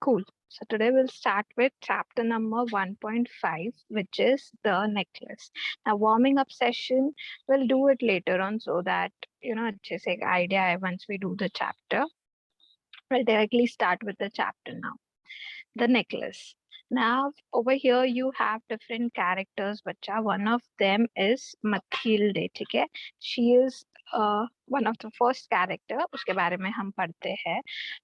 Cool. So today we'll start with chapter number 1.5, which is the necklace. Now, warming up session, we'll do it later on so that, अच्छे से एक idea है once we do the chapter. We'll directly start with the chapter now. The necklace. Now, over here you have different characters, bacha. One of them is Mathilde, ठीक है? She is one of the first character. उसके बारे में हम पढ़ते हैं.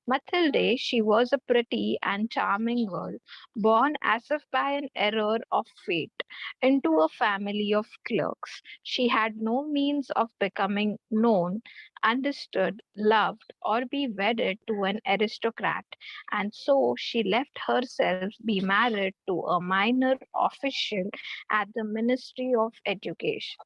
Mathilde, she was a pretty and charming girl, born as if by an error of fate into a family of clerks. She had no means of becoming known, understood, loved, or be wedded to an aristocrat, and so she left herself be married to a minor official at the Ministry of Education.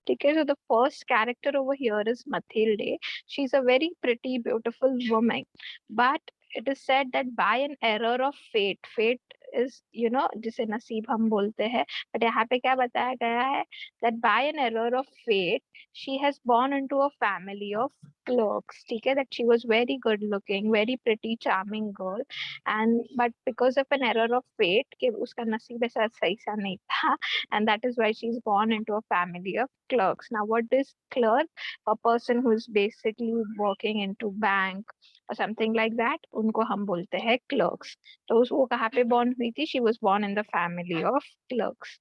Okay, so the first character over here is Mathilde. She's a very pretty, beautiful woman, but it is said that by an error of fate is, जिसे नसीब हम बोलते हैं, but यहाँ पे क्या बताया गया है, that by an error of fate, she has born into a family of clerks. ठीक है, that she was very good looking, very pretty, charming girl, and but because of an error of fate, कि उसका नसीब ऐसा सही सा नहीं था, and that is why she's born into a family of clerks. Now, what is clerk? A person who is basically working into bank or something like that. उनको हम बोलते हैं clerks. तो वो कहाँ पे born हुई थी? She was born in the family of clerks.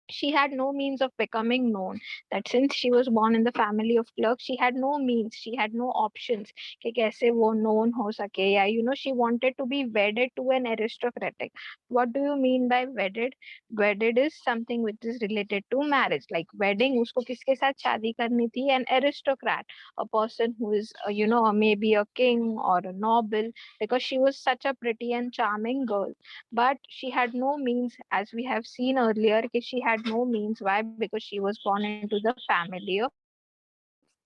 She had no means of becoming known, that since she was born in the family of clerks, she had no means, she had no options कि कैसे वो known हो सके, या she wanted to be wedded to an aristocratic. What do you mean by wedded? Wedded is something which is related to marriage, like wedding. उसको किसके साथ शादी करनी थी? An aristocrat, a person who is maybe a king or a noble, because she was such a pretty and charming girl. But she had no means, as we have seen earlier, she had no means. Why? Because she was born into the family of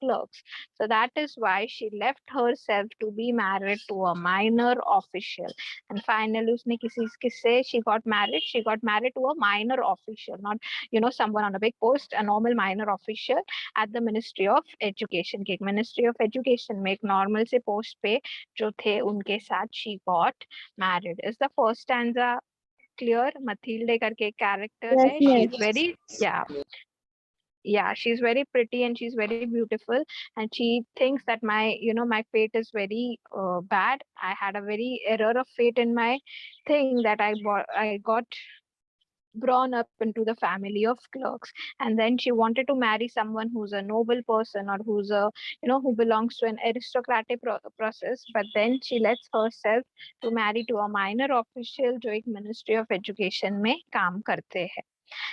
clerks. So that is why she left herself to be married to a minor official. And finally उसने किससे she got married? She got married to a minor official, not someone on a big post, a normal minor official at the Ministry of Education. के Ministry of Education में एक normal से post पे जो थे उनके साथ she got married. Is the first stanza clear? Mathilde करके character Yes, है. yes. She's very, yeah, she's very pretty and she's very beautiful, and she thinks that my fate is very bad. I had a very error of fate in my thing, that I got born up into the family of clerks, and then she wanted to marry someone who's a noble person, or who's a who belongs to an aristocratic process, but then she lets herself to marry to a minor official जो एक Ministry of Education में काम करते हैं.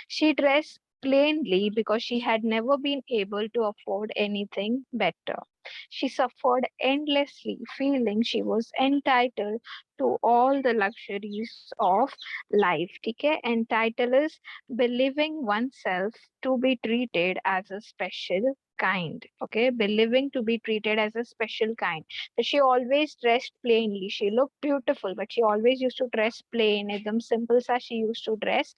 She dressed plainly because she had never been able to afford anything better. She suffered endlessly, feeling she was entitled to all the luxuries of life. ठीक है? Entitled is believing oneself to be treated as a special kind. Okay, believing to be treated as a special kind. So she always dressed plainly. She looked beautiful, but she always used to dress plain. एकदम simple सा she used to dress.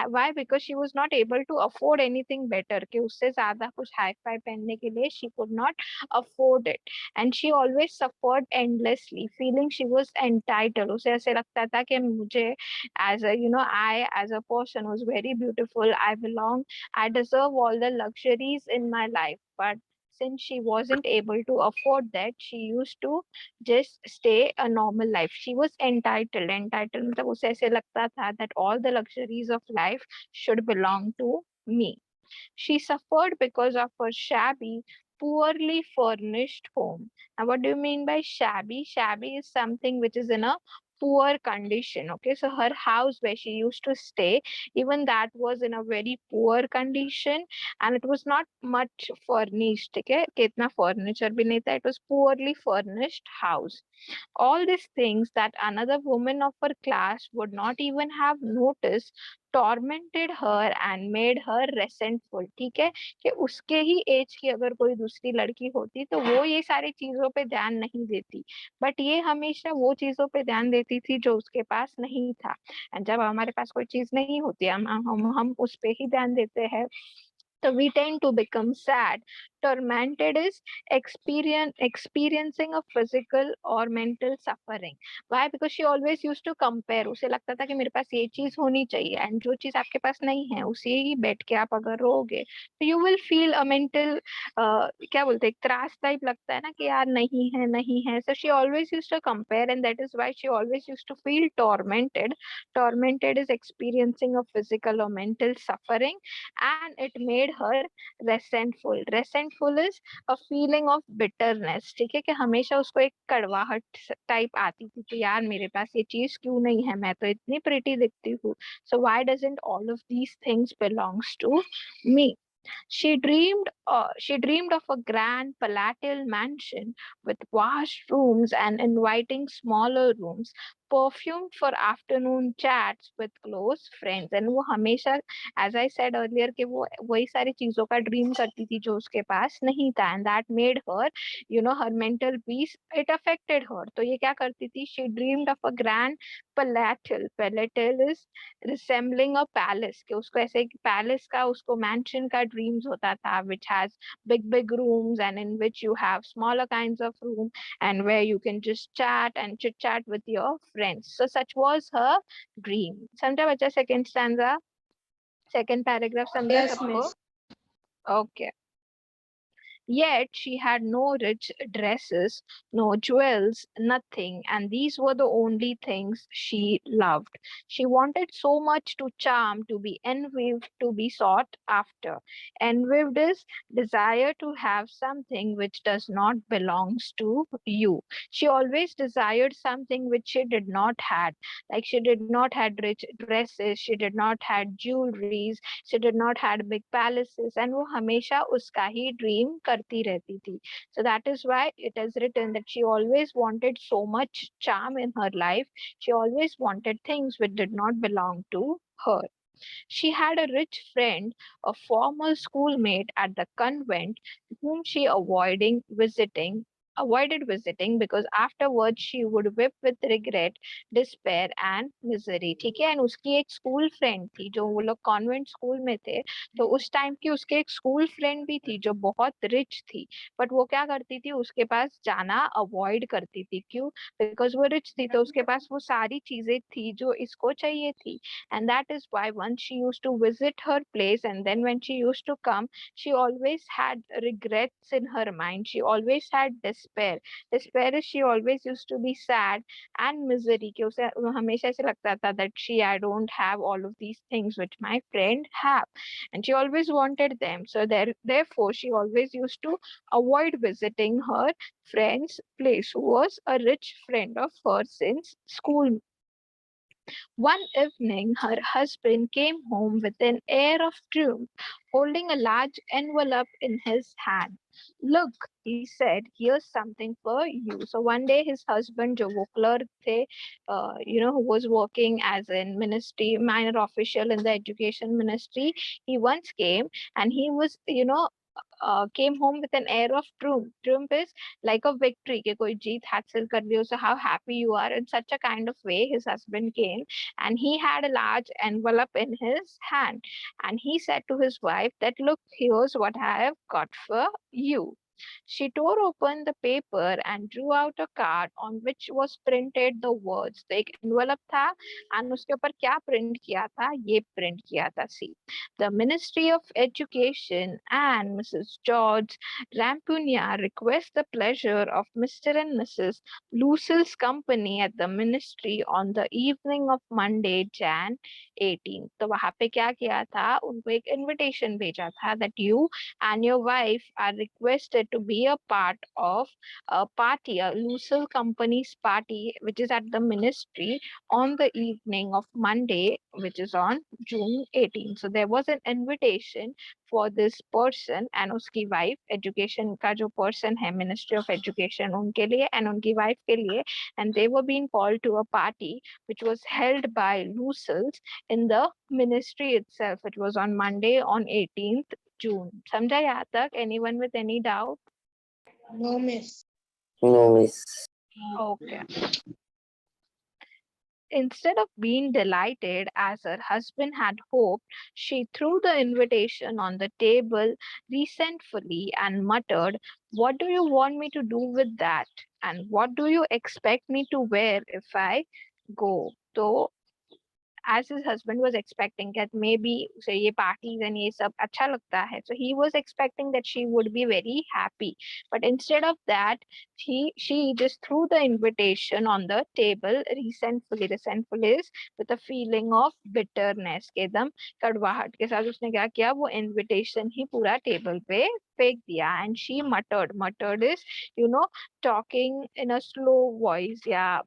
Why? Because she was not able to afford anything better. कि उससे ज़्यादा कुछ hi-fi पहनने के लिए she could not afford it, and she always suffered endlessly, feeling she was entitled. उसे ऐसे लगता था कि मुझे as a I, as a person who's very beautiful, I deserve all the luxuries in my life. But since she wasn't able to afford that, she used to just stay a normal life. She was entitled. Entitled मतलब उसे ऐसे लगता था that all the luxuries of life should belong to me. She suffered because of her shabby, poorly furnished home. Now, what do you mean by shabby? Shabby is something which is in a poor condition. Okay, so her house where she used to stay, even that was in a very poor condition, and it was not much furnished. Okay, कि इतना furniture भी नहीं था. It was poorly furnished house. All these things that another woman of her class would not even have noticed tormented her and made her resentful. ठीक है, कि उसके ही as की अगर कोई दूसरी लड़की होती तो वो ये सारी चीजों पे ध्यान नहीं देती, बट ये हमेशा वो चीजों पे ध्यान देती थी जो उसके पास नहीं था. एंड जब हमारे पास कोई चीज नहीं होती, हम उस पे ही ध्यान देते हैं. So we tend to become sad tormented is experiencing a physical or mental suffering. Why? Because she always used to compare. उसे लगता था कि मेरे पास ये चीज होनी चाहिए, and जो चीज आपके पास नहीं है उसे ही बैठ के आप अगर रोगे तो you will feel a mental क्या बोलते हैं, त्रास टाइप लगता है ना कि यार नहीं है नहीं है. So she always used to compare, and that is why she always used to feel tormented. Tormented is experiencing a physical or mental suffering, and it made her resentful. Resentful is a feeling of bitterness. ठीक है, कि हमेशा उसको एक कड़वाहट type आती थी कि यार मेरे पास ये चीज क्यों नहीं है, मैं तो इतनी प्रिटी दिखती हूँ. So why doesn't all of these things belongs to me? She dreamed of a grand palatial mansion with vast rooms and inviting smaller rooms, perfumed for afternoon chats with close friends. And वो हमेशा, as I said earlier, कि वो वही सारी चीजों का dream करती थी जो उसके पास नहीं था. And that made her, her mental peace, it affected her. तो ये क्या करती थी? She dreamed of a grand palatial is resembling a palace, कि उसको ऐसे पैलेस का, उसको mansion का dreams होता था, which has big rooms and in which you have smaller kinds of room and where you can just chat and chit chat with your friends. So such was her dream. समझा बच्चा? second stanza, second paragraph समझा Yes, सबको? miss. Okay. Yet she had no rich dresses, no jewels, nothing, and these were the only things she loved. She wanted so much to charm, to be envied, to be sought after. Envied is desire to have something which does not belongs to you. She always desired something which she did not had. Like she did not had rich dresses, she did not had jewelries, she did not had big palaces, and वो हमेशा उसका ही dream करती रहती थी. So that is why it is written that she always wanted so much charm in her life. She always wanted things which did not belong to her. She had a rich friend, a former schoolmate at the convent, whom she avoided visiting because afterwards she would weep with regret, despair and misery. ठीक है. And उसकी एक school friend थी, जो वो लोग convent school में थे, तो उस टाइम की उसके एक स्कूल फ्रेंड भी थी जो बहुत रिच थी. बट वो क्या करती थी? उसके पास जाना अवॉइड करती थी. क्यों? बिकॉज वो रिच थी, तो उसके पास वो सारी चीजें थी जो इसको चाहिए थी. And that is why once she used to visit her place, and then when she used to come, she always had regrets in her mind. She always had despair is she always used to be sad, and misery, कि उसे हमेशा ऐसे लगता था that I don't have all of these things which my friend have, and she always wanted them. So therefore she always used to avoid visiting her friend's place, who was a rich friend of hers since school. One evening, her husband came home with an air of triumph, holding a large envelope in his hand. Look, he said, here's something for you. So one day, his husband, जो वो clerk थे, who was working as a ministry, minor official in the education ministry, he once came and he was, came home with an air of triumph. Triumph is like a victory, कि कोई जीत हासिल कर ली हो. So how happy you are. In such a kind of way, his husband came and he had a large envelope in his hand. And he said to his wife that, look, here's what I have got for you. She tore open the paper and drew out a card on which was printed the words. तो एक envelope था and उसके ऊपर क्या print किया था? ये print किया था. See, the Ministry of Education and Mrs. George Rampunia request the pleasure of Mr. and Mrs. Lucille's company at the ministry on the evening of Monday, Jan 18. तो वहां पे क्या किया था? उनको एक invitation भेजा था that you and your wife are requested to be a part of a party, a Lucille company's party, which is at the ministry on the evening of Monday, which is on June 18. So there was an invitation for this person and उसकी wife, education का जो person है Ministry of Education, उनके लिए and उनकी wife के लिए, and they were being called to a party which was held by Lucille's in the ministry itself. It was on Monday on 18th June. समझा यहाँ तक? Anyone with any doubt? No, miss. No, miss. Okay. instead of being delighted as her husband had hoped, she threw the invitation on the table resentfully and muttered, "What do you want me to do with that? And what do you expect me to wear if I go?" So as his husband was expecting that maybe so ye parties and ye sab acha lagta hai, so he was expecting that she would be very happy, but instead of that she just threw the invitation on the table resentfully is with a feeling of bitterness के एकदम कड़वाहट के साथ उसने क्या किया, वो invitation ही पूरा टेबल पे फेंक दिया. And she muttered is you know talking in a slow voice या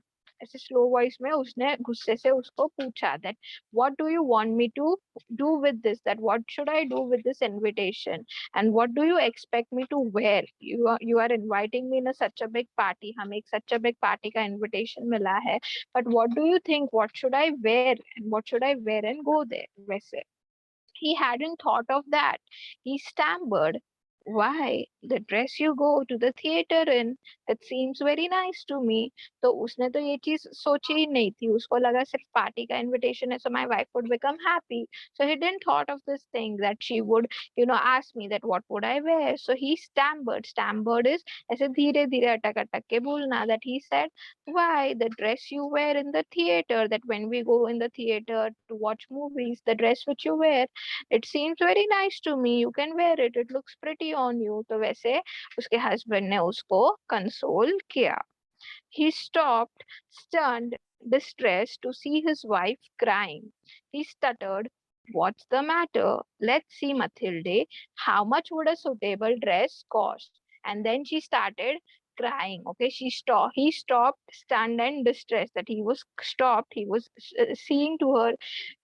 ऐसे स्लो वॉइस में उसने गुस्से से उसको पूछा that what do you want me to do with this, that what should I do with this invitation, and what do you expect me to wear, you are inviting me in a such a big party, हमें एक such a big party का invitation मिला है, but what do you think, what should I wear and what should I wear and go there. वैसे he hadn't thought of that. He stammered, "Why, the dress you go to the theater in, that seems very nice to me." तो उसने तो ये चीज सोची ही नहीं थी, उसको लगा सिर्फ पार्टी का इनविटेशन है, so my wife would become happy. So he didn't thought of this thing that she would ask me that what would I wear. So he stammered is ऐसे धीरे धीरे अटक अटक के बोलना, that he said, "Why, the dress you wear in the theater, that when we go in the theater to watch movies, the dress which you wear, it seems very nice to me, you can wear it, it looks pretty on you." तो वैसे उसके husband ने उसको console किया. He stopped, stunned, distressed to see his wife crying. He stuttered, "What's the matter? Let's see, Mathilde. How much would a suitable dress cost?" And then she started crying. Okay, he stopped, stunned and distressed. That he was stopped. He was seeing to her,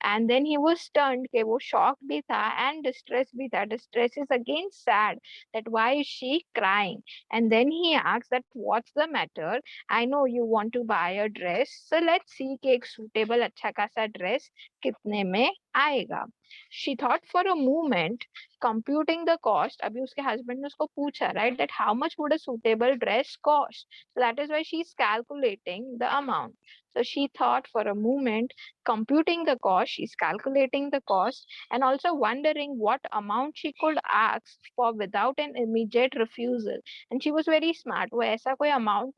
and then he was stunned. कि वो shocked भी था and distressed भी था. Distress is again sad. That why is she crying? And then he asked that what's the matter? I know you want to buy a dress, so let's see कि एक suitable अच्छा खासा dress कितने में आएगा. She thought for a moment, computing the cost. अभी उसके husband ने उसको पूछा, right, that how much would a suitable dress cost? So that is why she's calculating the amount. So she thought for a moment, computing the cost, she's calculating the cost, and also wondering what amount she could ask for without an immediate refusal. And she was very smart. वो ऐसा कोई amount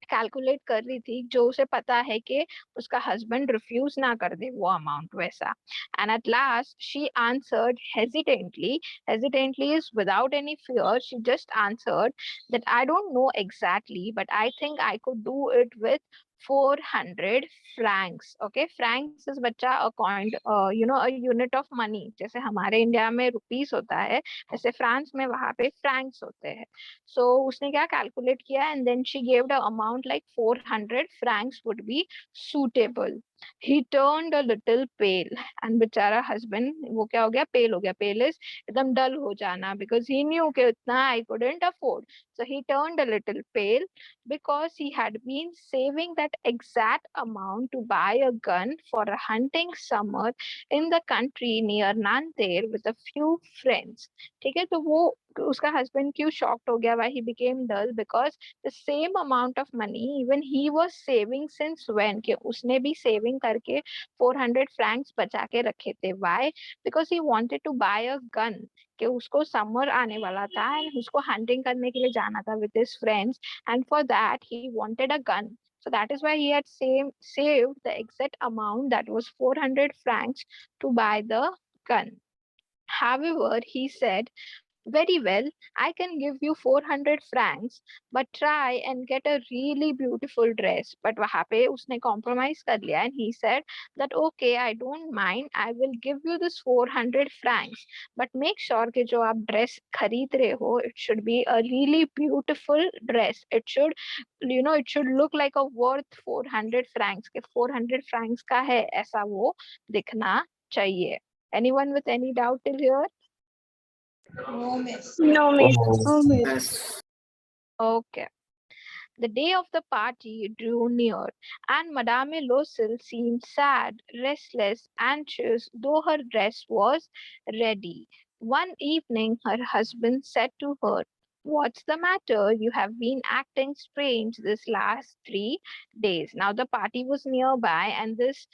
calculate कर रही थी जो उसे पता है कि उसका हस्बैंड रिफ्यूज ना कर दे वो अमाउंट वैसा. And at last she answered hesitantly is without any fear. She just answered that I don't know exactly but I think I could do it with 400 francs. Okay, francs is बच्चा a coin, a unit of money. जैसे हमारे India में rupees होता है, वैसे France में वहां पे फ्रैंक्स होते हैं. So उसने क्या कैलकुलेट किया, and then she gave the amount like 400 francs would be suitable. He turned a little pale, and बेचारा husband वो क्या हो गया, pale हो गया. Pale is एकदम dull हो जाना, because he knew कि उतना I couldn't afford. So he turned a little pale because he had been saving that exact amount to buy a gun for a hunting summer in the country near Nanterre with a few friends. ठीक है, तो वो उसका husband क्यों shocked हो गया, why he became dull, because the same amount of money even he was saving since when, कि उसने भी सेविंग करके 400 francs बचा के रखे थे. why? Because he wanted to buy a gun, कि उसको समर आने वाला था and उसको हंटिंग करने के लिए जाना था with his friends, and for that he wanted a gun. So that is why he had saved the exact amount, that was 400 francs, to buy the gun. However, he said, "Very well, I can give you 400 francs, but try and get a really beautiful dress." But वहाँ पे उसने compromise कर लिया, and he said that okay, I don't mind, I will give you this 400 francs, but make sure कि जो आप dress खरीद रहे हो, it should be a really beautiful dress. It should, it should look like a worth 400 francs, कि 400 francs का है ऐसा वो दिखना चाहिए. Anyone with any doubt till here? No, miss. No, miss. Oh, miss. Okay. The day of the party drew near, and Madame Loisel seemed sad, restless, anxious, though her dress was ready. One evening her husband said to her, What's the matter? You have been acting strange this last 3 days. Now the party was nearby, and this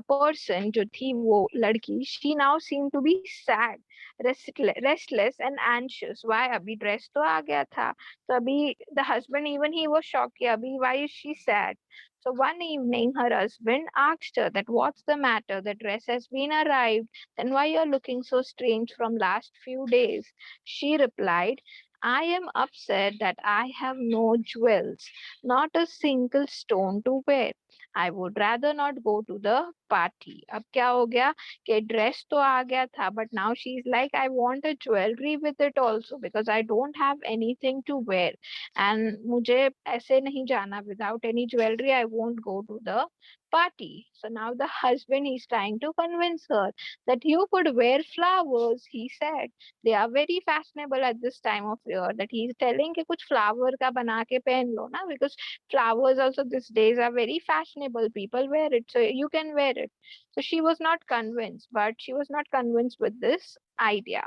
person, जो थी वो लड़की, she now seemed to be sad, restless and anxious. Why? अभी dress तो आ गया था. So अभी the husband, even he was shocked. कि अभी why is she sad? So one evening, her husband asked her that what's the matter? The dress has been arrived. Then why you're looking so strange from last few days? She replied, I am upset that I have no jewels, not a single stone to wear. I would rather not go to the party. अब क्या हो गया कि dress तो आ गया था, but now she's like, I want a jewelry with it also because I don't have anything to wear. And मुझे ऐसे नहीं जाना, without any jewelry I won't go to the party. So now the husband is trying to convince her that you could wear flowers, he said. They are very fashionable at this time of year. That he is telling कि कुछ flower का बना के पहन लो ना, because flowers also these days are very fashionable. People wear it, so you can wear it. So she was not convinced, but she was not convinced with this idea.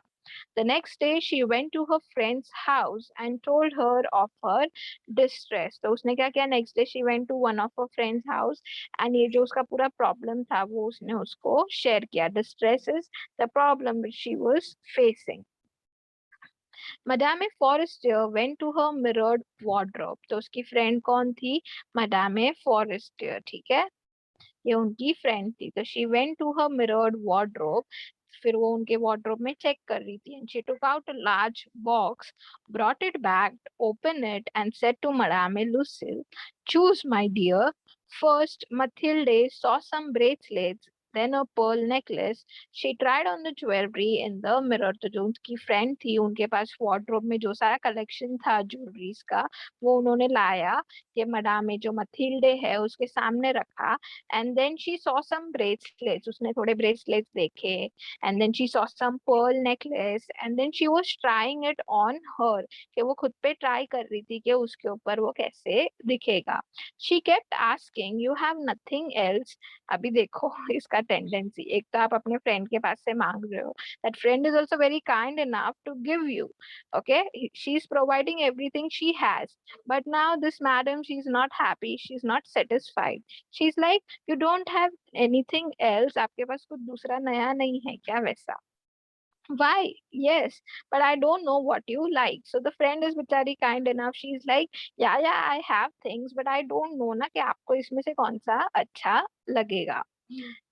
The next day she went to her friend's house and told her of her distress. तो उसने क्या किया, next day she went to one of her friend's house and ये जो उसका पूरा problem था वो उसने उसको share किया. Distress is the problem which she was facing. Madame Forestier went to her mirrored wardrobe. तो उसकी friend कौन थी? Madame Forestier, ठीक है, ये उनकी फ्रेंड थी. तो she went to her mirrored wardrobe. फिर वो उनके वार्डरोब में चेक कर रही थी. And she took out a large box, brought it back, opened it and said to Madame Lucille, choose my dear. First Mathilde saw some bracelets, then a pearl necklace. She tried on the jewelry in the mirror. तो जो उनकी friend थी उनके पास wardrobe में जो सारा collection था jewelleries का वो उन्होंने लाया. ये मडामे जो मथिल्डे है उसके सामने रखा. And then she saw some bracelets. उसने थोड़े bracelets देखे. And then she saw some pearl necklace. And then she was trying it on her. कि वो खुद पे try कर रही थी कि उसके ऊपर वो कैसे दिखेगा. She kept asking, you have nothing else? अभी देखो इसका tendency. एक तो आप अपने friend के पास से मांग रहे हो. That friend is also very kind enough to give you. Okay, she's providing everything she has. But now this madam, she's not happy. She's not satisfied. She's like, you don't have anything else? आपके पास कुछ दूसरा नया नहीं है क्या वैसा? Why? Yes, but I don't know what you like. So the friend is very kind enough. She's like, yeah, I have things, but I don't know ना कि आपको इसमें से कौन सा अच्छा लगेगा.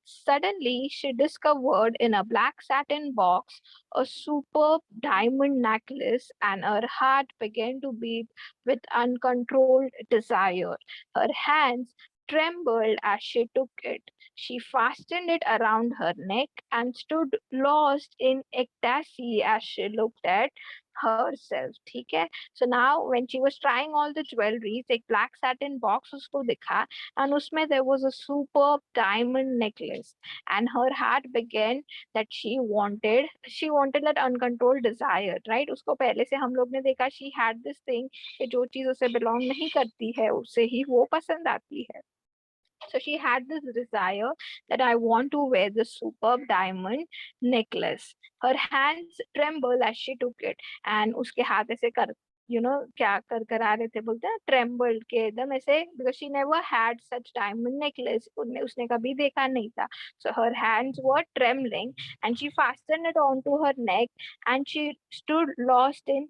Suddenly, she discovered in a black satin box a superb diamond necklace, and her heart began to beat with uncontrolled desire. Her hands trembled as she took it. She fastened it around her neck and stood lost in ecstasy as she looked at herself. ठीक है. So now when she was trying all the jewelries, एक black satin box उसको दिखा and उसमें there was a superb diamond necklace, and her heart began that she wanted that uncontrolled desire, right? उसको पहले से हम लोग ने देखा she had this thing कि जो चीज उसे belong नहीं करती है उसे ही वो पसंद आती है. So she had this desire that I want to wear this superb diamond necklace. Her hands trembled as she took it, and उसके हाथ ऐसे कर क्या कर कर आ रहे थे बोलते हैं trembled के एकदम ऐसे, because she never had such diamond necklace. उसने कभी देखा नहीं था. So her hands were trembling and she fastened it onto her neck and she stood lost in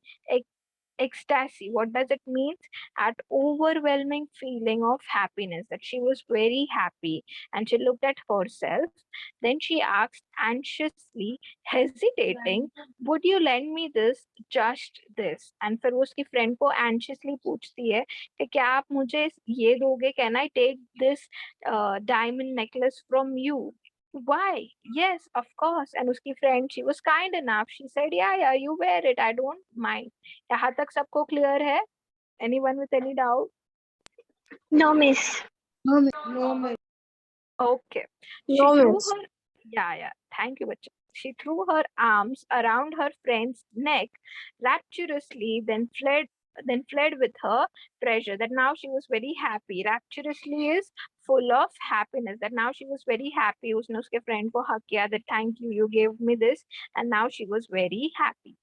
ecstasy. What does it mean? At overwhelming feeling of happiness, that she was very happy and she looked at herself. Then she asked anxiously, hesitating, would you lend me this, just this? And फिर वो उसकी friend को anxiously पूछती है कि क्या आप मुझे ये दोगे? Can I take this diamond necklace from you? Why? Yes, of course. And उसकी friend, she was kind enough. She said, yeah, you wear it. I don't mind. यहाँ तक सबको क्लियर है? Anyone with any doubt? No, miss. No, miss. Okay. She No, threw miss. her, yeah. Thank you, Bachcha. She threw her arms around her friend's neck rapturously, then fled with her treasure. That now she was very happy. Rapturously is full of happiness. That now she was very happy. उसने उसके friend को hug किया. That thank you, you gave me this, and now she was very happy.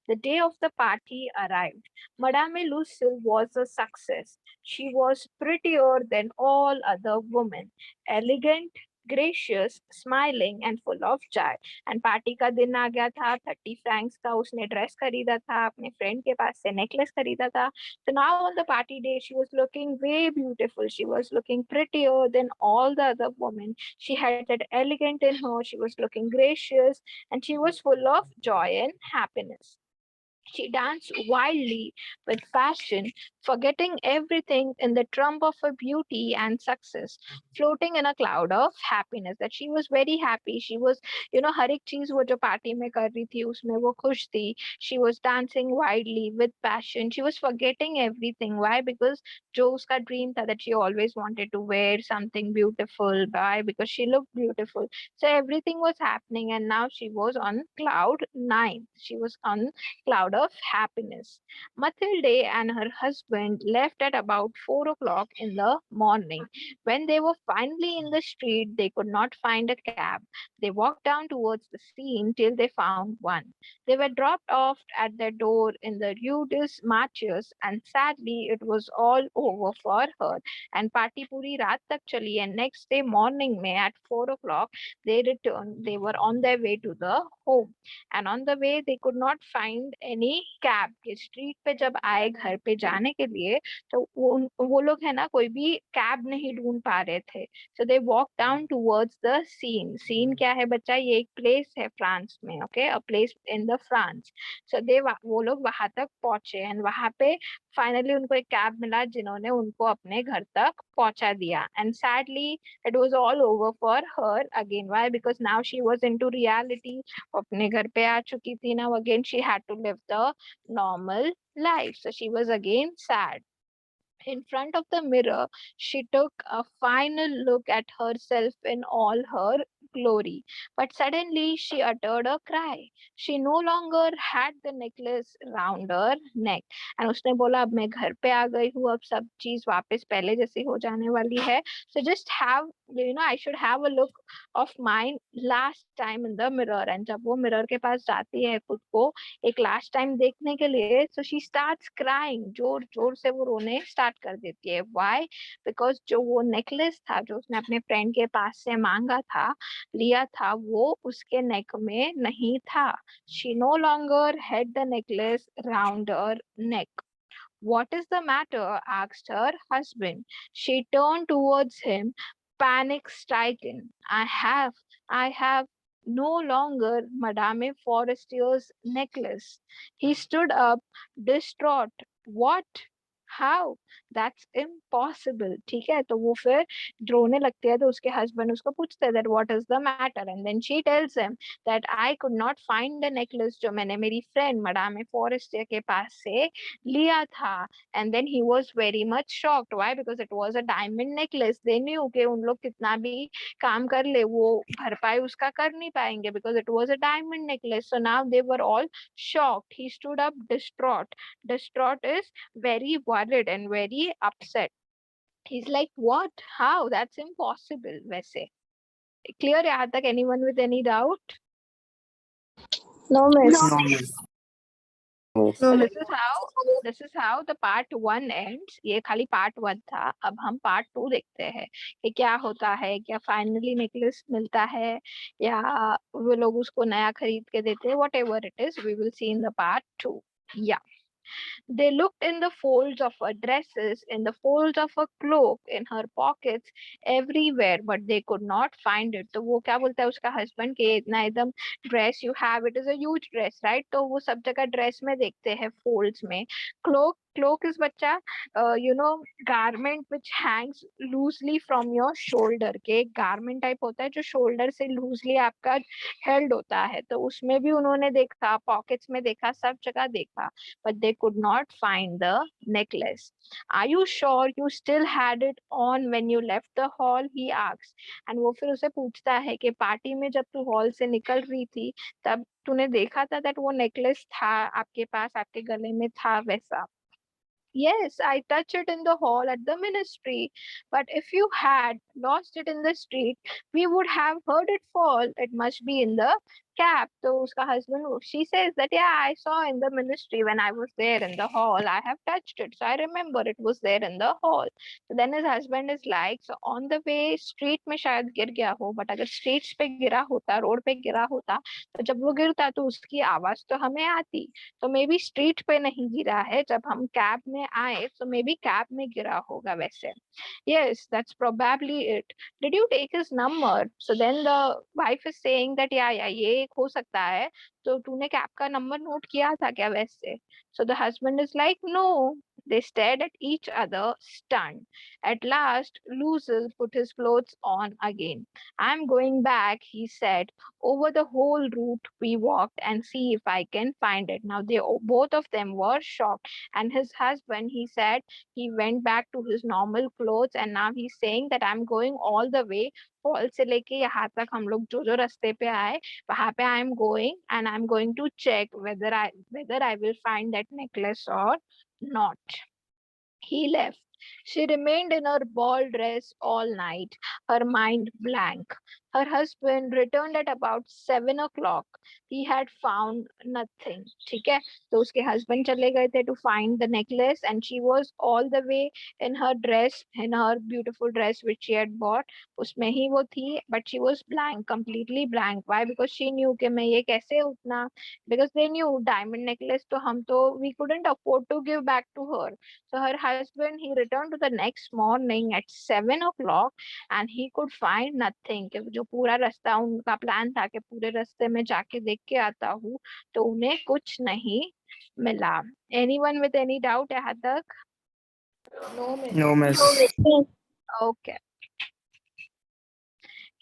The day of the party arrived. Madame Lucille was a success. She was prettier than all other women, elegant, gracious, smiling and full of joy. And party का दिन आ गया था. 30 francs का उसने dress खरीदा था, अपने friend के पास से नेकलेस खरीदा था. So now on the party day, she was looking way beautiful. She was looking prettier than all the other women. She had that elegant in her. She was looking gracious, and she was full of joy and happiness. She danced wildly with passion, forgetting everything in the trump of her beauty and success, floating in a cloud of happiness. That she was very happy. She was, हर एक चीज वो जो party में कर रही थी उसमें वो खुश थी. She was dancing wildly with passion. She was forgetting everything. Why? Because जो उसका dream था that she always wanted to wear something beautiful. Why? Because she looked beautiful. So everything was happening, and now she was on cloud nine. She was on cloud of happiness. Mathilde and her husband left at about 4 o'clock in the morning. When they were finally in the street, they could not find a cab. They walked down towards the scene till they found one. They were dropped off at their door in the Rue des Martyrs, and sadly, it was all over for her. And party puri raat tak chali, and next day morning में at 4 o'clock, they returned. They were on their way to the home. And on the way they could not find any cab. कि street पे जब आए घर पे जाने के लिए, तो वो लोग है ना कोई भी कैब नहीं ढूंढ पा रहे थे. So they walked down towards the scene. Scene क्या है बच्चा? ये एक प्लेस है फ्रांस में. Okay, a place in the France. So वो लोग वहां तक पहुंचे, and वहां पे फाइनली उनको एक कैब मिला जिन्होंने उनको अपने घर तक पहुंचा दिया. And sadly it was all over for her again. Why? Because now she was into reality. अपने घर पे आ चुकी थी. Now again she had to live the normal life. So she was again sad. In front of the mirror, she took a final look at herself in all her glory. But suddenly she uttered a cry. She no longer had the necklace round her neck. And उसने बोला अब मैं घर पे आ गई हूँ, अब सब चीज वापस पहले जैसी हो जाने वाली है. So just have, I should have a look of mine last time in the mirror. And जब वो mirror के पास जाती है खुद को एक लास्ट टाइम देखने के लिए, so she starts crying. जोर जोर से वो रोने स्टार्ट कर देती है. Why? Because जो वो नेकलेस था जो उसने अपने फ्रेंड के पास से मांगा था, लिया था, वो उसके नेक में नहीं था. She no longer had the necklace round her neck. What is the matter? Asked her husband. She turned towards him, panic stricken. I have no longer Madame Forestier's necklace. He stood up, distraught. What? How? That's impossible. ठीक है, तो वो फिर रोने लगती है. तो उसके हस्बैंड उसको पूछते हैं that what is the matter, and then she tells him that I could not find the necklace जो मैंने मेरी फ्रेंड मडामे फॉरेस्टियर के पास से लिया था. And then he was very much shocked. Why? Because it was a diamond necklace. They knew कि उन लोग कितना भी काम कर ले वो भरपाई उसका कर नहीं पाएंगे, because it was a diamond necklace. So now they were all shocked. He stood up distraught. Distraught is very worried and very upset. He's like, what? How? That's impossible. वैसे clear यहाँ तक? Anyone with any doubt? No, miss. No, miss. So this is how the part 1 ends. ये खाली part 1 था. अब हम part 2 देखते हैं कि क्या होता है. क्या finally necklace मिलता है या वो लोग उसको नया खरीद के देते हैं. Whatever it is, we will see in the part 2. Yeah. They looked in the folds of her dresses, in the folds of her cloak, in her pockets, everywhere, but they could not find it. तो वो क्या बोलता है उसका husband कि इतना एकदम dress you have, it is a huge dress, right? तो वो सब जगह dress में देखते हैं folds में. Cloak is बच्चा garment which hangs loosely from your shoulder. के एक garment type होता है जो shoulder से loosely आपका held होता है. तो उसमें भी उन्होंने देखा, pockets में देखा, सब जगह देखा, but they could not find the necklace. Are you sure you still had it on when you left the hall? He asked. And वो फिर उसे पूछता है कि पार्टी में जब तू हॉल से निकल रही थी तब तूने देखा था that वो नेकलेस था आपके पास, आपके गले में था वैसा. Yes, I touched it in the hall at the ministry. But if you had lost it in the street, we would have heard it fall. It must be in the cap? तो उसका husband, she says that yeah, I saw in the ministry when I was there in the hall. I have touched it, so I remember it was there in the hall. So then his husband is like, so on the way street में शायद गिर गया हो, but अगर streets पे गिरा होता, road पे गिरा होता, तो जब वो गिरता तो उसकी आवाज तो हमें आती. तो मे बी स्ट्रीट पे नहीं गिरा है, जब हम कैब में आए तो मे बी कैब में गिरा होगा वैसे. Yes, that's probably it. Did you take his number? So then the wife is saying that yeah, yeah, ये एक हो सकता है. तो तूने कैब का नंबर नोट किया था क्या वैसे? So the husband is like, no. They stared at each other, stunned. At last, Luciel put his clothes on again. I'm going back, he said. Over the whole route we walked and see if I can find it. Now they both of them were shocked. And his husband, he said, he went back to his normal clothes and now he's saying that I'm going all the way. Hall से लेके यहाँ तक हम लोग जो जो रास्ते पे आए वहां पे I am going and I am going to check whether I will find that necklace or not. He left. She remained in her ball dress all night, her mind blank. Her husband returned at about 7 o'clock. He had found nothing. ठीक है, तो उसके husband चले गए थे to find the necklace and she was all the way in her dress, in her beautiful dress which she had bought. उसमें ही वो थी, but she was blank, completely blank. Why? Because she knew कि मैं ये कैसे उतना, because they knew diamond necklace तो हम तो we couldn't afford to give back to her. So her husband, he returned to the next morning at 7 o'clock and he could find nothing. कि जो पूरा रास्ता उनका प्लान था कि पूरे रास्ते में जाके देख के आता हूँ तो उन्हें कुछ नहीं मिला. Anyone with any doubt यहाँ तक? No, miss. No, miss. Okay.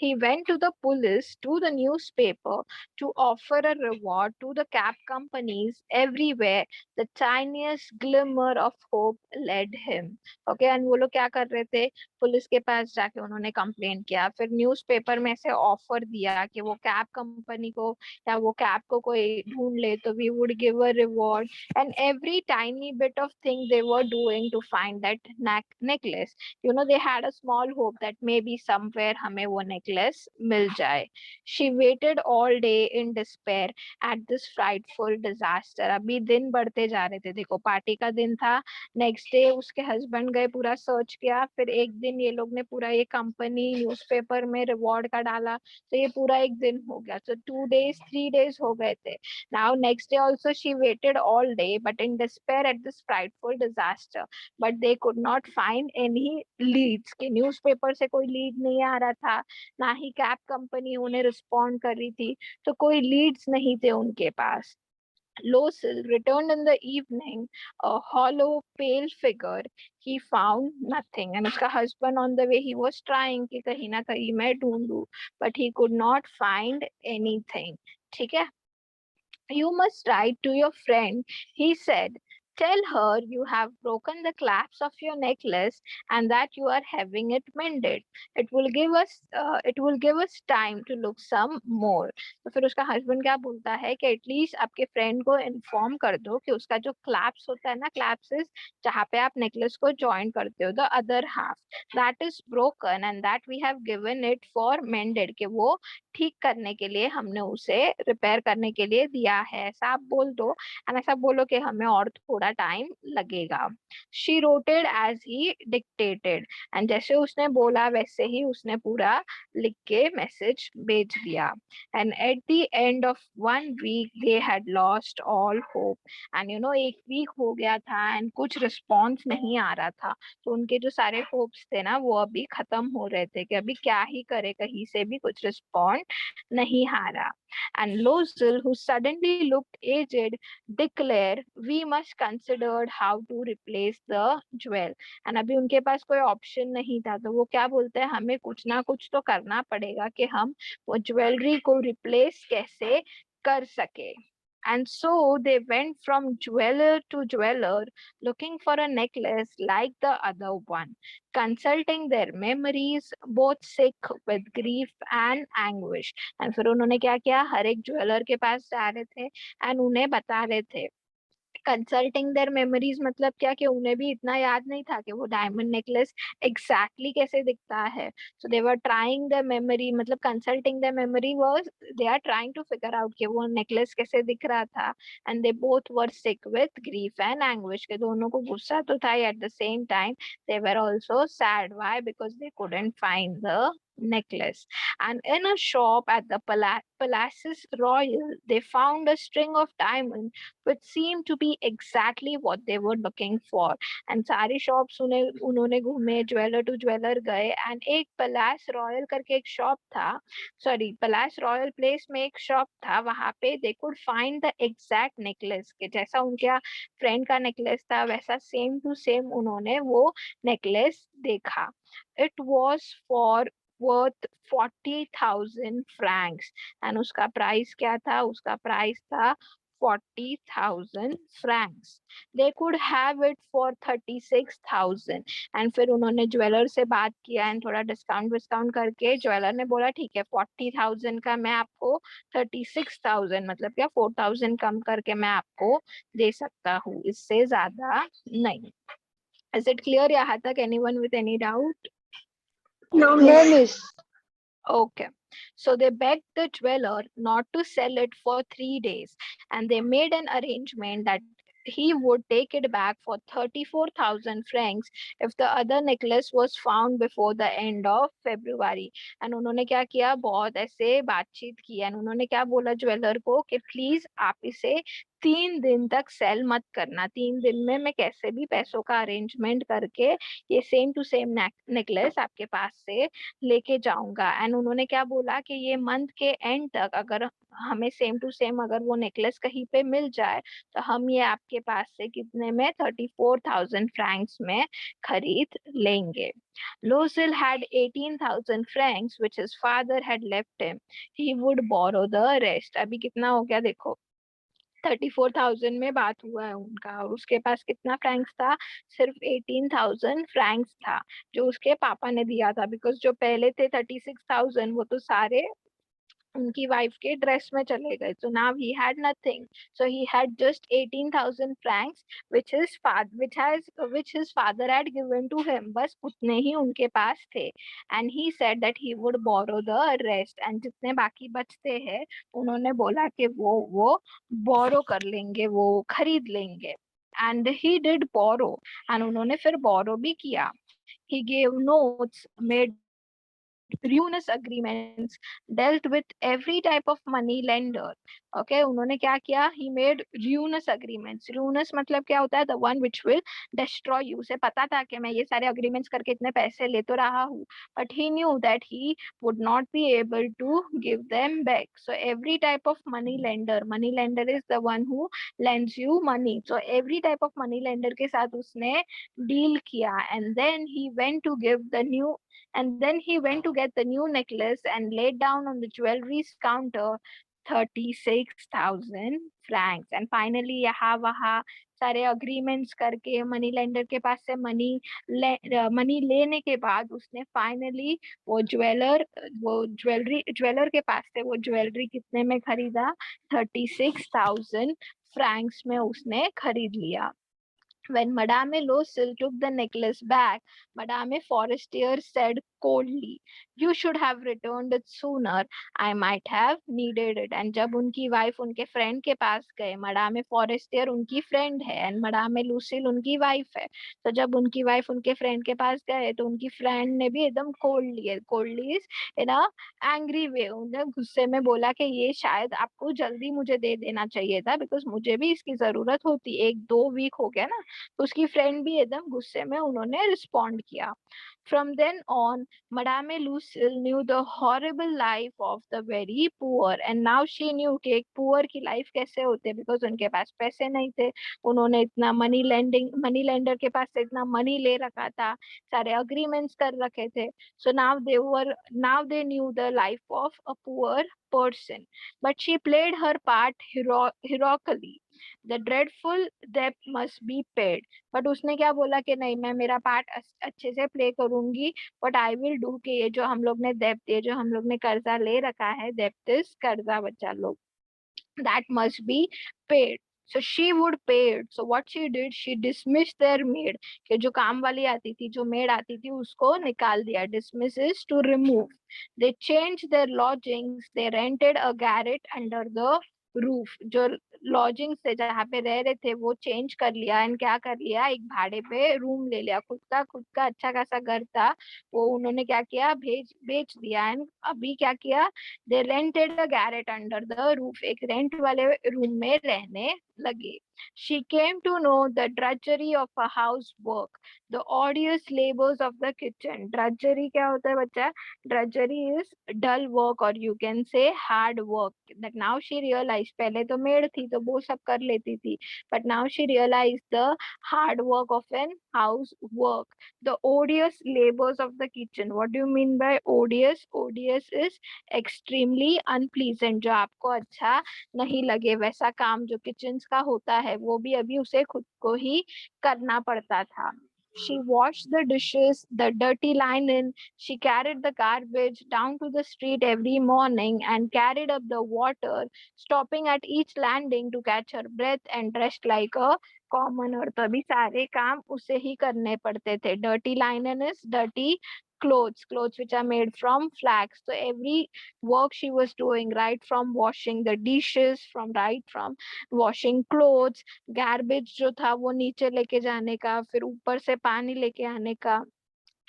He went to the police, to the newspaper, to offer a reward to the cab companies everywhere. The tiniest glimmer of hope led him. Okay, and वो लोग क्या कर रहे थे? Police के पास जाके उन्होंने complain किया, फिर न्यूज़पेपर में से ऑफर दिया कि वो कैब कंपनी को या वो कैब को कोई ढूंढ ले तो we would give a reward. And every tiny bit of thing they were doing to find that necklace, you know, they had a small hope that maybe somewhere हमें वो necklace मिल जाए. She waited all day in despair at this frightful disaster. अभी दिन बढ़ते जा रहे थे, देखो पार्टी का दिन था, नेक्स्ट डे उसके हस्बैंड गए पूरा सर्च किया, फिर एक दिन ये लोग ने पूरा ये कंपनी न्यूज़पेपर में रिवॉर्ड का डाला, तो ये पूरा एक दिन हो गया. So 2 days 3 days हो गए थे. Now next day also she waited all day but in despair at this frightful disaster. But they could not find any leads. कि न्यूज़पेपर से कोई लीड नहीं आ रहा था, ना ही कैब कंपनी उन्हें रिस्पॉन्ड कर रही थी, तो कोई लीड्स नहीं थे उनके पास. Losil returned in the evening, a hollow, pale figure. He found nothing, and उसका husband on the way he was trying कि कहीं ना कहीं मैं ढूंढूं, but he could not find anything. ठीक है? You must write to your friend, he said. Tell her you have broken the clasp of your necklace and that you are having it mended. It will give us time to look some more. तो फिर उसका husband क्या बोलता है कि at least आपके friend को inform कर दो कि उसका जो क्लैप्स होता है ना, क्लैप्स जहाँ पे आप नेकलेस को ज्वाइन करते हो, the other half that is broken and that we have given it for mended, कि वो ठीक करने के लिए हमने उसे रिपेयर करने के लिए दिया है, ऐसा आप बोल दो. एंड ऐसा बोलो कि हमें और थोड़ा टाइम लगेगा. She wrote as he dictated and जैसे उसने बोला वैसे ही उसने पूरा लिख के मैसेज भेज दिया. And at the end of 1 week they had lost all hope. And you know, एक वीक हो गया था एंड कुछ रिस्पॉन्स नहीं आ रहा था, तो उनके जो सारे होप्स थे ना वो अभी खत्म हो रहे थे कि अभी क्या ही करे, कहीं से भी कुछ रिस्पॉन्ड नहीं आ रहा. And Lozel, who suddenly looked aged, declared, "We must consider how to replace the jewel." And अभी उनके पास कोई ऑप्शन नहीं था, तो वो क्या बोलते हैं, हमें कुछ ना कुछ तो करना पड़ेगा कि हम वो ज्वेलरी को रिप्लेस कैसे कर सके. And so they went from jeweler to jeweler looking for a necklace like the other one, consulting their memories, both sick with grief and anguish. And फिर उन्होंने क्या किया, हर एक ज्वेलर के पास जा रहे थे एंड उन्हें बता रहे थे, कंसल्टिंग देयर मेमोरीज मतलब क्या कि उन्हें भी इतना याद नहीं था कि वो डायमंड नेकलेस एग्जैक्टली कैसे दिखता है. So they were trying the memory, मतलब consulting the memory was they are trying to figure out कि वो नेकलेस कैसे दिख रहा था. And they both were sick with grief and anguish, के दोनों को गुस्सा तो था, at the same time they were also sad. Why? Because they couldn't find the necklace. And in a shop at the Palaces Royal, they found a string of diamonds which seemed to be exactly what they were looking for. And सारी shops उन्होंने घूमे, jeweller to jeweller गए, and एक पलास royal करके एक shop था, sorry पलास royal place में एक शॉप था, वहां पे they could find the exact necklace, कि जैसा उनके फ्रेंड का नेकलेस था वैसा सेम टू सेम उन्होंने वो नेकलेस देखा. It was for worth 40,000 francs. And उसका प्राइस क्या था? उसका प्राइस था 40,000 francs. They could have it for 36,000. And फिर उन्होंने ज्वेलर से बात किया एंड थोड़ा डिस्काउंट करके ज्वेलर ने बोला ठीक है 40,000 का मैं आपको 36,000 मतलब क्या 4,000 कम करके मैं आपको दे सकता हूँ, इससे ज्यादा नहीं. Is it clear यहाँ तक? Anyone with any doubt? No, No, miss. miss. Okay. So they begged the jeweler not to sell it for 3 days, and they made an arrangement that he would take it back for 34,000 francs if the other necklace was found before the end of February. And उन्होंने क्या किया? बहुत ऐसे बातचीत की and उन्होंने क्या बोला ज्वेलर को कि प्लीज आप इसे 3 दिन तक सेल मत करना, 3 दिन में मैं कैसे भी पैसों का अरेंजमेंट करके ये सेम टू सेम नेकलेस आपके पास से लेके जाऊंगा. एंड उन्होंने क्या बोला कि ये मंथ के एंड तक अगर हमें सेम टू सेम अगर वो नेकलेस कहीं पे मिल जाए तो हम ये आपके पास से कितने में 34,000 francs में खरीद लेंगे. Losil had 18,000 francs which his father had left him. He would borrow the rest. अभी कितना हो गया देखो, 34,000 में बात हुआ है उनका और उसके पास कितना फ्रैंक्स था? सिर्फ 18,000 फ्रैंक्स था जो उसके पापा ने दिया था, बिकॉज जो पहले थे 36,000 वो तो सारे उनकी वाइफ के ड्रेस में चले गए. So now he had nothing. So he had just 18,000 francs which his father had given to him. बस उतने ही उनके पास थे. And he said that he would borrow the rest. And जितने बाकी बचते हैं उन्होंने बोला कि वो borrow कर लेंगे, वो खरीद लेंगे. And he did borrow. And उन्होंने फिर borrow भी किया. He gave notes, made ruinous agreements, dealt with every type of money lender. Okay, उन्होंने क्या किया? He made ruinous agreements. Ruinous मतलब क्या होता है? The one which will destroy you. उसे पता था कि मैं ये सारे agreements करके इतने पैसे ले तो रहा हूँ, but he knew that he would not be able to give them back. So every type of money lender is the one who lends you money. So every type of money lender के साथ उसने deal किया, and then he went to get the new necklace and laid down on the jewelry's counter 36,000 francs. And finally यहाँ वहाँ सारे agreements करके money lender के पास से मनी लेने के बाद उसने फाइनली वो ज्वेलर के पास से वो ज्वेलरी कितने में खरीदा? 36,000 francs में उसने खरीद लिया. When Madame Loisel took the necklace back, Madame Forestier said coldly, "You should have returned it sooner. I might have needed it." And जब उनकी वाइफ उनके फ्रेंड के पास गए, Madame Forestier उनकी फ्रेंड है and Madame Lucille उनकी wife है, तो जब उनकी वाइफ उनके फ्रेंड के पास गए तो उनकी फ्रेंड ने भी एकदम कोल्डली इन अ एंग्री वे, उन्हें गुस्से में बोला कि ये शायद आपको जल्दी मुझे दे देना चाहिए था बिकॉज मुझे भी इसकी जरूरत होती, 1-2 वीक हो गया ना. तो उसकी फ्रेंड भी एकदम गुस्से में उन्होंने रिस्पॉन्ड किया. From then on, Madame Lucille knew the horrible life of the very poor, and now she knew कि एक poor की life कैसे होते, because उनके पास पैसे नहीं थे, उन्होंने इतना मनी लेंडर के पास से इतना मनी ले रखा था, सारे agreements कर रखे थे. So now they knew the life of a poor person, but she played her part heroically. The dreadful debt must be paid. But उसने क्या बोला कि नहीं, मैं मेरा पार्ट अच्छे से प्ले करूंगी. बट आई विल डू कि ये जो हम लोग ने डेब्ट, ये जो हम लोग ने कर्जा ले रखा है, डेब्ट इज कर्जा बच्चा लोग, that must be paid. So she would pay it. So what she did, she dismissed their maid. कि जो काम वाली आती थी, जो maid आती थी, उसको निकाल दिया. Dismiss is to remove. They changed their lodgings. They rented a garret under the roof. जो लॉजिंग से जहाँ पे रह रहे थे वो चेंज कर लिया एंड क्या कर लिया, एक भाड़े पे रूम ले लिया. खुद का अच्छा खासा घर था, वो उन्होंने क्या किया, बेच दिया. एंड अभी क्या किया, they rented a garret under the roof. एक रेंट वाले रूम में रहने लगे. She came to know the drudgery of a housework, the odious labors of the kitchen. Drudgery क्या होता है बच्चा? Drudgery is dull work or you can say hard work. That now she realized, पहले तो made थी तो वो सब कर लेती थी, but now she realized the hard work of an housework, the odious labors of the kitchen. What do you mean by odious? Odious is extremely unpleasant, जो आपको अच्छा नहीं लगे वैसा काम जो किचन का होता है, वो भी अभी उसे खुद को ही करना पड़ता था. She washed the dishes, the dirty linen. She carried the garbage down to the street every morning and carried up the water, stopping at each landing to catch her breath and dressed like a commoner. तो अभी सारे काम उसे ही करने पड़ते थे. Dirty linen is dirty clothes which are made from flax. So every work she was doing, right from washing the dishes, from washing clothes, garbage जो था वो नीचे लेके जाने का, फिर ऊपर से पानी लेके आने का.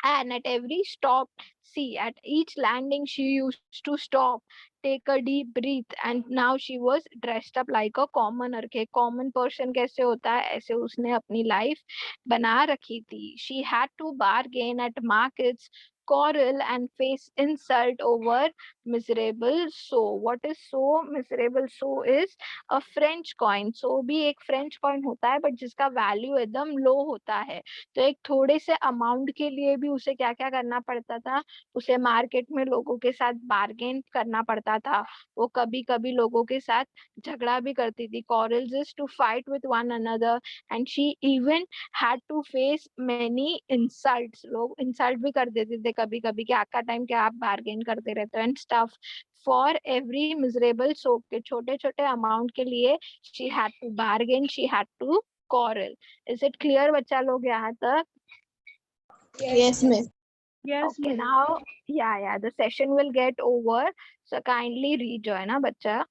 And at every stop, see, at each landing, she used to stop, take a deep breath, and now she was dressed up like a commoner. के common person कैसे होता है, ऐसे उसने अपनी life बना रखी थी. She had to bargain at markets, quarrel and face insult over miserable so. What is so? Miserable so is a French coin. So भी एक French coin होता है, but जिसका value एकदम low होता है. तो एक थोड़े से अमाउंट के लिए भी उसे क्या क्या करना पड़ता था, उसे मार्केट में लोगों के साथ बार्गेन करना पड़ता था. वो कभी कभी लोगों के साथ झगड़ा भी करती थी. quarrels is to fight with one another and she even had to face many insults. लोग इंसल्ट भी कर देते थे कभी कभी कि आपका टाइम क्या आप बार्गेन करते रहते हो and stuff. For every miserable soap, के छोटे छोटे अमाउंट के लिए she had to bargain, she had to quarrel. Is it clear बच्चा लोग यहाँ तक? Yes, miss. Yes, Okay, miss. now, yeah, the session will get over. So kindly rejoin, ना बच्चा.